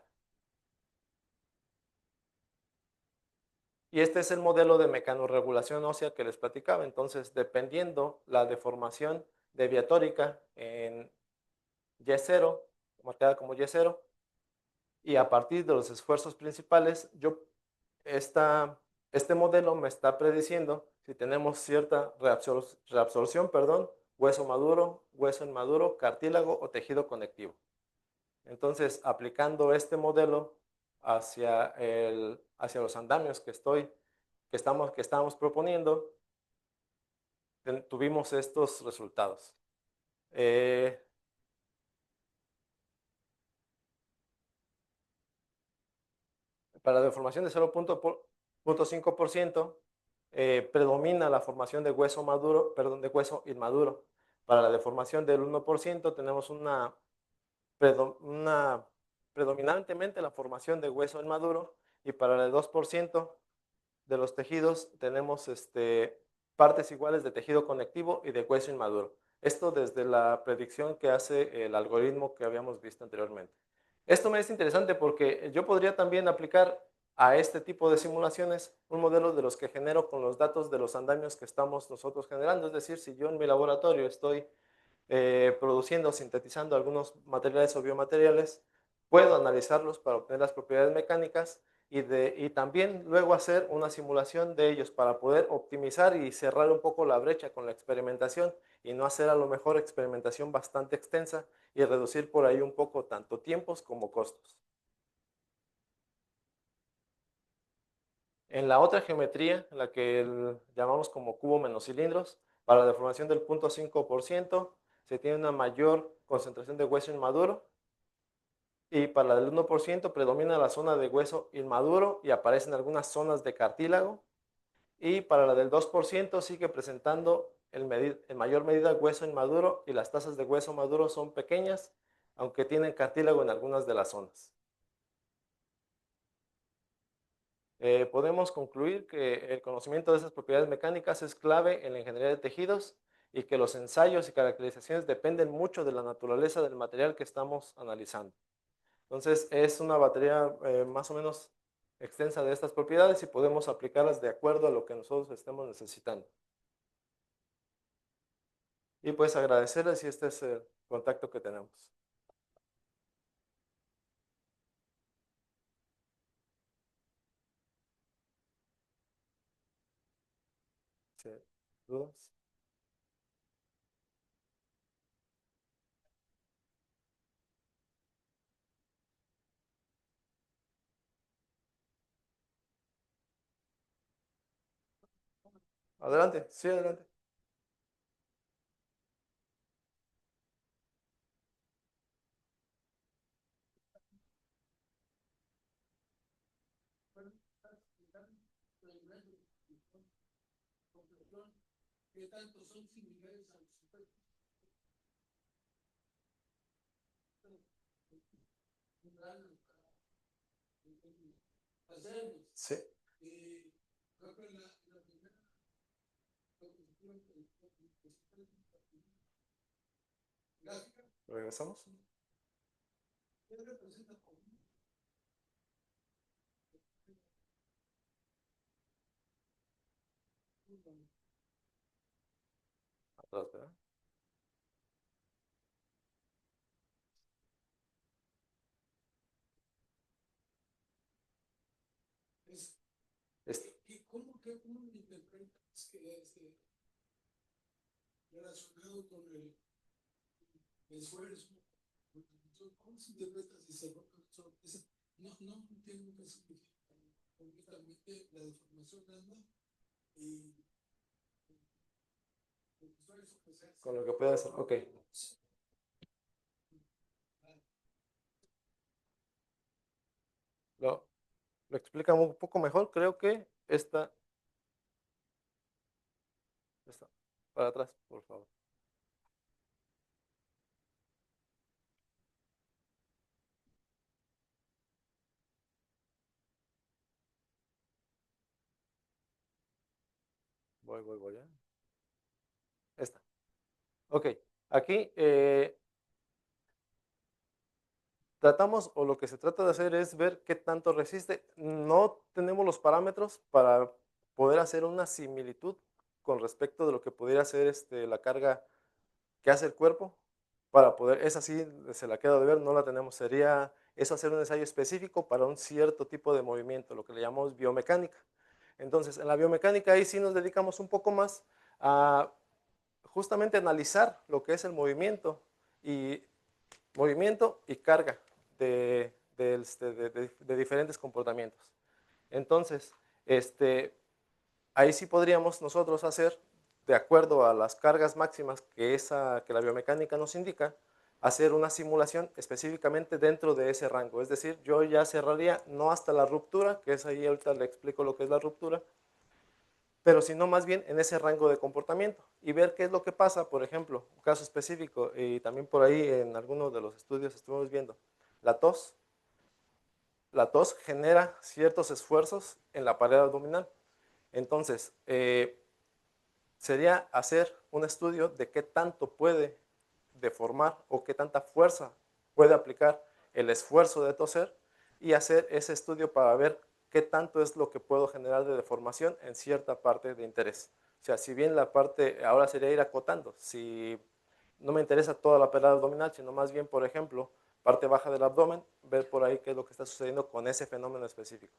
A: Y este es el modelo de mecanorregulación ósea que les platicaba. Entonces, dependiendo la deformación deviatórica en Y0, marcada como Y0, y a partir de los esfuerzos principales, este modelo me está prediciendo si tenemos cierta reabsorción, perdón, hueso maduro, hueso inmaduro, cartílago o tejido conectivo. Entonces, aplicando este modelo hacia los andamios que estábamos proponiendo, tuvimos estos resultados. Para la deformación de 0,5% predomina la formación de hueso maduro, perdón, de hueso inmaduro. Para la deformación del 1% tenemos una predominantemente la formación de hueso inmaduro y para el 2% de los tejidos tenemos partes iguales de tejido conectivo y de hueso inmaduro. Esto desde la predicción que hace el algoritmo que habíamos visto anteriormente. Esto me es interesante porque yo podría también aplicar a este tipo de simulaciones un modelo de los que genero con los datos de los andamios que estamos nosotros generando. Es decir, si yo en mi laboratorio estoy produciendo, sintetizando algunos materiales o biomateriales, puedo analizarlos para obtener las propiedades mecánicas y también luego hacer una simulación de ellos para poder optimizar y cerrar un poco la brecha con la experimentación y no hacer a lo mejor experimentación bastante extensa y reducir por ahí un poco tanto tiempos como costos. En la otra geometría, la que llamamos como cubo menos cilindros, para la deformación del 0,5% se tiene una mayor concentración de hueso inmaduro y para la del 1% predomina la zona de hueso inmaduro y aparecen algunas zonas de cartílago y para la del 2% sigue presentando en mayor medida hueso inmaduro y las tasas de hueso maduro son pequeñas, aunque tienen cartílago en algunas de las zonas. Podemos concluir que el conocimiento de esas propiedades mecánicas es clave en la ingeniería de tejidos y que los ensayos y caracterizaciones dependen mucho de la naturaleza del material que estamos analizando. Entonces, es una batería más o menos extensa de estas propiedades y podemos aplicarlas de acuerdo a lo que nosotros estemos necesitando. Y pues agradecerles y este es el contacto que tenemos. Sí. ¿Dudas? Adelante, sí, adelante. Sí. ¿Regresamos? Atrás, ¿verdad? Es-
B: ¿Y cómo interpretas que es relacionado con el esfuerzo? ¿Cómo se interpreta si se rompe el sol? No entiendo qué significa completamente la deformación anda y el esfuerzo que se hace.
A: con lo que puede hacer, ok. Lo, lo explica un poco mejor, creo que esta, para atrás, por favor. Voy, ya. Esta. Ok, aquí tratamos, o lo que se trata de hacer es ver qué tanto resiste. No tenemos los parámetros para poder hacer una similitud con respecto de lo que pudiera ser la carga que hace el cuerpo, para poder, esa sí se la queda de ver, no la tenemos. Sería eso hacer un ensayo específico para un cierto tipo de movimiento, lo que le llamamos biomecánica. Entonces, en la biomecánica ahí sí nos dedicamos un poco más a justamente analizar lo que es el y movimiento y carga de diferentes comportamientos. Entonces, ahí sí podríamos nosotros hacer, de acuerdo a las cargas máximas que la biomecánica nos indica, hacer una simulación específicamente dentro de ese rango. Es decir, yo ya cerraría no hasta la ruptura, que es ahí, ahorita le explico lo que es la ruptura, pero sino más bien en ese rango de comportamiento y ver qué es lo que pasa, por ejemplo, un caso específico, y también por ahí en algunos de los estudios estuvimos viendo, la tos. La tos genera ciertos esfuerzos en la pared abdominal. Entonces, sería hacer un estudio de qué tanto puede deformar o qué tanta fuerza puede aplicar el esfuerzo de toser y hacer ese estudio para ver qué tanto es lo que puedo generar de deformación en cierta parte de interés. O sea, si bien la parte, ahora sería ir acotando, si no me interesa toda la pelada abdominal, sino más bien, por ejemplo, parte baja del abdomen, ver por ahí qué es lo que está sucediendo con ese fenómeno específico.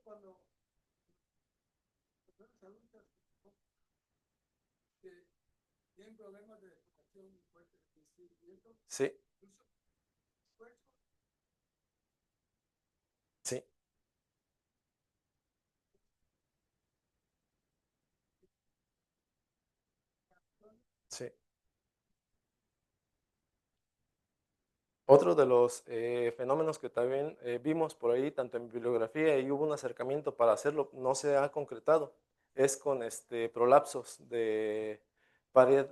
B: Cuando personas adultas que tienen problemas de respiración fuertes,
A: Sí, sí, sí. Otro de los fenómenos que también vimos por ahí, tanto en bibliografía y hubo un acercamiento para hacerlo, no se ha concretado, es con prolapsos de pared,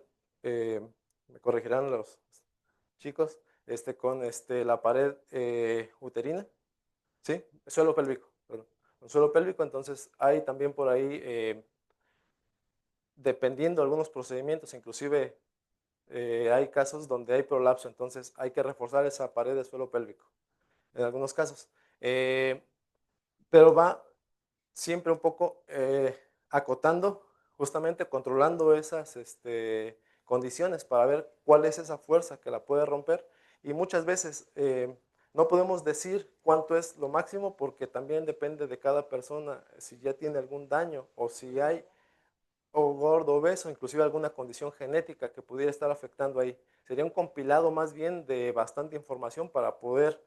A: eh, me corregirán los chicos, con la pared uterina, ¿sí? Suelo pélvico, perdón. Un suelo pélvico, entonces hay también por ahí, dependiendo de algunos procedimientos, inclusive hay casos donde hay prolapso, entonces hay que reforzar esa pared de suelo pélvico en algunos casos. Eh, pero va siempre un poco acotando, justamente controlando esas condiciones para ver cuál es esa fuerza que la puede romper. Y muchas veces no podemos decir cuánto es lo máximo porque también depende de cada persona si ya tiene algún daño o si hay o gordo, obeso, inclusive alguna condición genética que pudiera estar afectando ahí. Sería un compilado más bien de bastante información para poder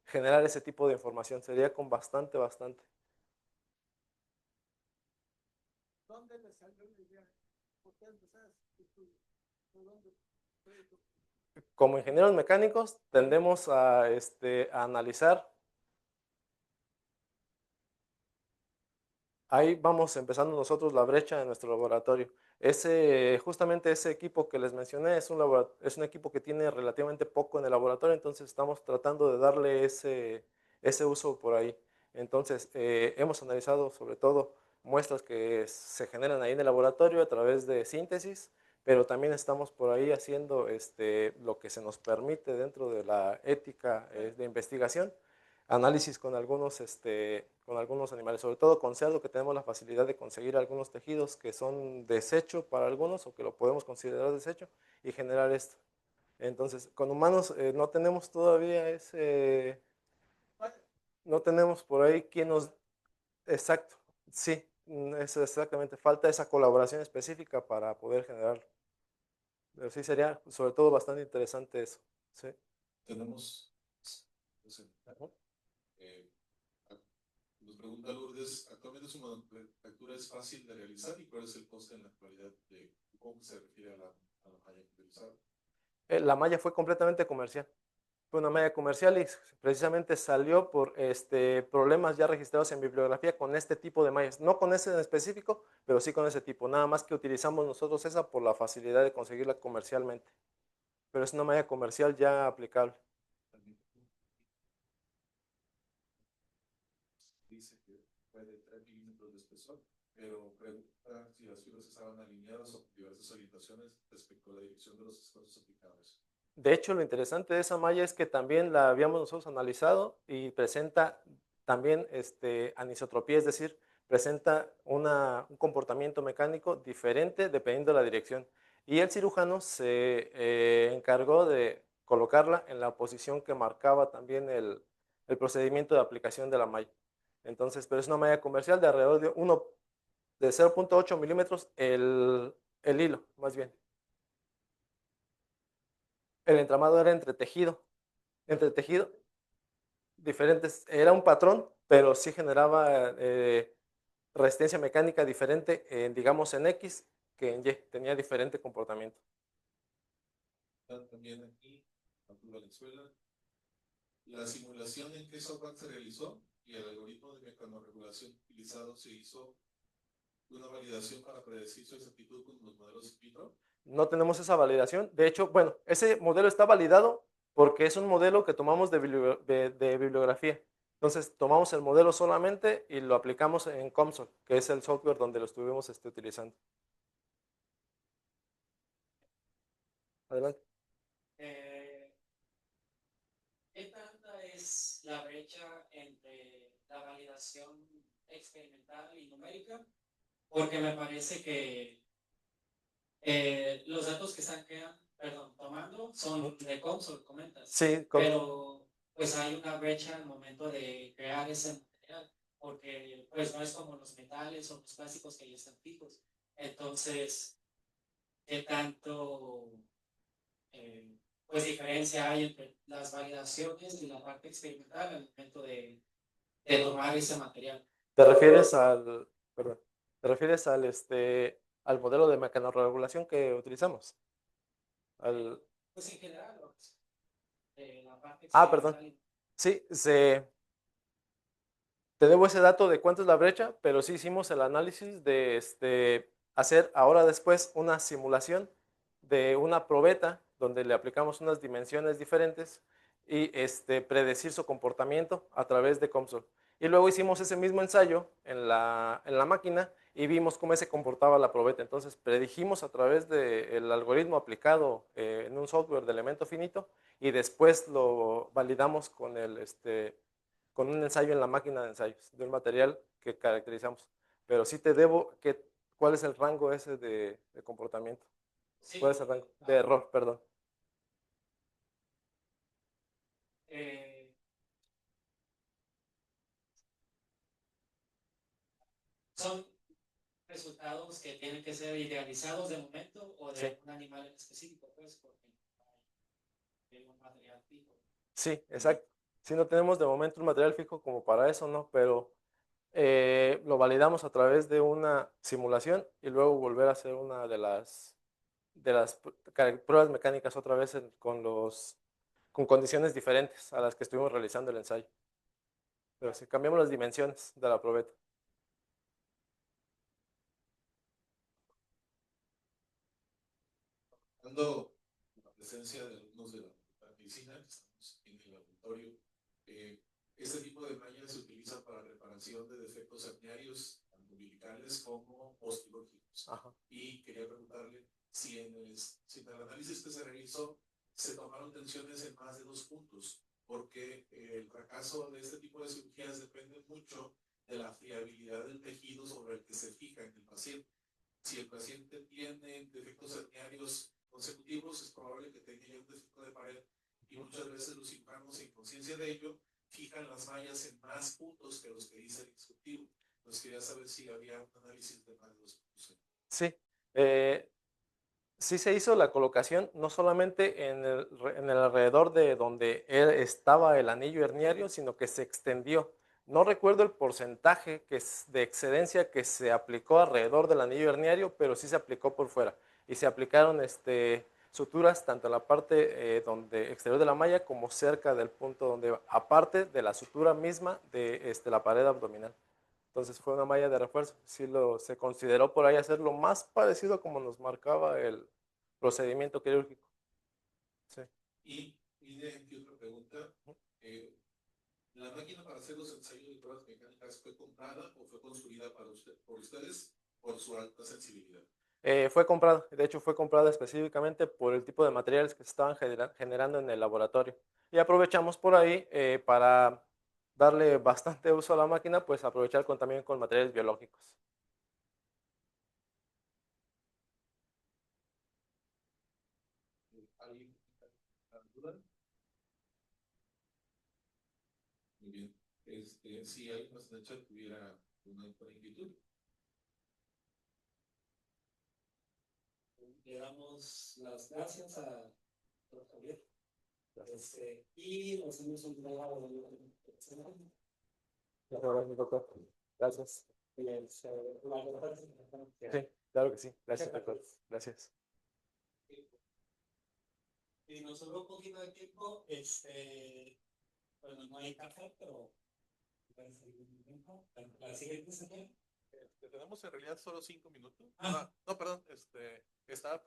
A: generar ese tipo de información. Sería con bastante.
B: ¿dónde le salió la idea? ¿Por qué empezaste dónde?
A: Como ingenieros mecánicos tendemos a analizar. Ahí vamos empezando nosotros la brecha en nuestro laboratorio. Justamente ese equipo que les mencioné es un equipo que tiene relativamente poco en el laboratorio, entonces estamos tratando de darle ese uso por ahí. Entonces, hemos analizado sobre todo muestras que se generan ahí en el laboratorio a través de síntesis, pero también estamos por ahí haciendo lo que se nos permite dentro de la ética de investigación, análisis con algunos animales, sobre todo con cerdo, que tenemos la facilidad de conseguir algunos tejidos que son desecho para algunos o que lo podemos considerar desecho y generar esto. Entonces, con humanos no tenemos todavía ese... No tenemos por ahí quien nos... Exacto, sí, es exactamente. Falta esa colaboración específica para poder generarlo. Pero sí sería, sobre todo, bastante interesante eso. Sí.
B: Tenemos, no sé,
A: Ujú.
B: eh, nos pregunta Lourdes, actualmente su manufactura es fácil de realizar y cuál es el coste en la actualidad de cómo se refiere a la malla que utilizaron.
A: La malla fue completamente comercial. Fue una malla comercial y precisamente salió por problemas ya registrados en bibliografía con este tipo de mallas. No con ese en específico, pero sí con ese tipo. Nada más que utilizamos nosotros esa por la facilidad de conseguirla comercialmente. Pero es una malla comercial ya aplicable.
B: También dice que fue de 3 milímetros de espesor, pero pregunta si las fibras estaban alineadas o con diversas orientaciones respecto a la dirección de los esfuerzos aplicados.
A: De hecho, lo interesante de esa malla es que también la habíamos nosotros analizado y presenta también anisotropía, es decir, presenta un comportamiento mecánico diferente dependiendo de la dirección. Y el cirujano se encargó de colocarla en la posición que marcaba también el procedimiento de aplicación de la malla. Entonces, pero es una malla comercial de alrededor de 0.8 milímetros el hilo, más bien. El entramado era entretejido, diferentes, era un patrón, pero sí generaba resistencia mecánica diferente, digamos en X que en Y, tenía diferente comportamiento.
B: También aquí, Arturo Valenzuela, la simulación en qué software se realizó y el algoritmo de mecanorregulación utilizado se hizo una validación para predecir su exactitud con los modelos in vitro.
A: No tenemos esa validación. De hecho, bueno, ese modelo está validado porque es un modelo que tomamos de bibliografía. Entonces, tomamos el modelo solamente y lo aplicamos en COMSOL, que es el software donde lo estuvimos utilizando. Adelante.
C: Eh, ¿Qué tanta es la brecha entre la validación experimental y numérica? Porque me parece que los datos que están tomando son de Consol, comentas,
A: Sí,
C: pero pues hay una brecha al momento de crear ese material, porque pues no es como los metales o los plásticos que ya están fijos. Entonces, ¿qué tanto pues diferencia hay entre las validaciones y la parte experimental al momento de tomar ese material?
A: ¿Te refieres perdón, te refieres al modelo de mecanorregulación que utilizamos? Al,
C: Pues en general, la parte
A: perdón.
C: experimental.
A: Sí, te debo ese dato de cuánto es la brecha, pero sí hicimos el análisis de hacer ahora después una simulación de una probeta donde le aplicamos unas dimensiones diferentes y predecir su comportamiento a través de COMSOL. Y luego hicimos ese mismo ensayo en la máquina y vimos cómo se comportaba la probeta. Entonces predijimos a través del algoritmo aplicado en un software de elemento finito y después lo validamos con un ensayo en la máquina de ensayos de un material que caracterizamos. Pero sí te debo cuál es el rango ese de comportamiento.
C: Sí,
A: ¿Cuál es el rango? De error, perdón.
C: eh, son resultados que tienen que ser idealizados de momento o
A: Sí,
C: de un animal en específico, pues, porque hay un material fijo.
A: sí, exacto. Sí, no tenemos de momento un material fijo como para eso, ¿no? Pero lo validamos a través de una simulación y luego volver a hacer una de las pruebas mecánicas otra vez con condiciones diferentes a las que estuvimos realizando el ensayo. Pero sí, cambiamos las dimensiones de la probeta.
B: Dando la presencia de alumnos de la medicina, que estamos en el laboratorio, eh, este tipo de mallas se utiliza para reparación de defectos herniarios, tanto umbilicales como postquirúrgicos. Y quería preguntarle si en el análisis que se realizó se tomaron tensiones en más de 2 puntos, porque el fracaso de este tipo de cirugías depende mucho de la fiabilidad del tejido sobre el que se fija en el paciente. Si el paciente tiene defectos herniarios consecutivos, es probable que tenga ya un defecto de pared y muchas veces los cirujanos, en conciencia de ello, fijan las mallas en más puntos que los que dice el instructivo. Entonces quería saber si había un análisis de más de los puntos.
A: Sí, sí se hizo la colocación no solamente en el alrededor de donde estaba el anillo herniario, sino que se extendió. No recuerdo el porcentaje de excedencia que se aplicó alrededor del anillo herniario, pero sí se aplicó por fuera. Y se aplicaron suturas tanto en la parte exterior de la malla como cerca del punto donde, aparte de la sutura misma de la pared abdominal. Entonces fue una malla de refuerzo. Sí se consideró por ahí hacer lo más parecido como nos marcaba el procedimiento quirúrgico. Sí.
B: Y de aquí otra pregunta. ¿La máquina para hacer los ensayos de pruebas mecánicas fue comprada o fue construida por ustedes por su alta sensibilidad?
A: Fue comprada, de hecho fue comprada específicamente por el tipo de materiales que se estaban generando en el laboratorio. Y aprovechamos por ahí para darle bastante uso a la máquina, pues aprovechar también con materiales biológicos.
B: ¿Alguien duda? Muy bien. Si alguien más en el chat tuviera una inquietud.
C: Le damos las gracias a don Javier. Y nos hemos entregado
A: Gracias, doctor. Gracias. Sí, claro que sí. Gracias, doctor. Gracias.
C: Y nos sobró un poquito de tiempo, bueno, no hay café, pero la siguiente sería.
D: Tenemos en realidad solo 5 minutos.
C: No,
D: perdón, estaba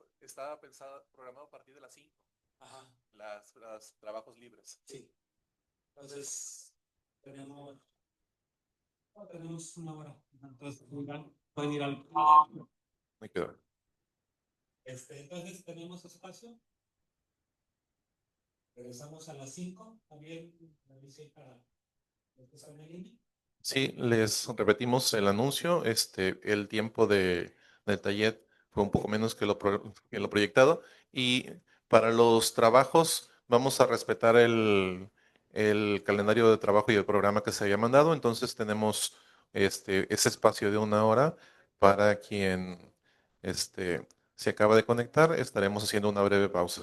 D: programado a partir de las 5.
C: Ajá.
D: Los trabajos libres.
C: Sí. Entonces, tenemos una hora. Entonces, pueden ir al.
D: Me quedo.
C: Entonces, tenemos espacio. Regresamos a las 5. También la visita para los que están en línea.
D: Sí, les repetimos el anuncio. El tiempo del taller fue un poco menos que lo proyectado. Y para los trabajos vamos a respetar el calendario de trabajo y el programa que se haya mandado. Entonces tenemos ese espacio de 1 hora para quien se acaba de conectar. Estaremos haciendo una breve pausa.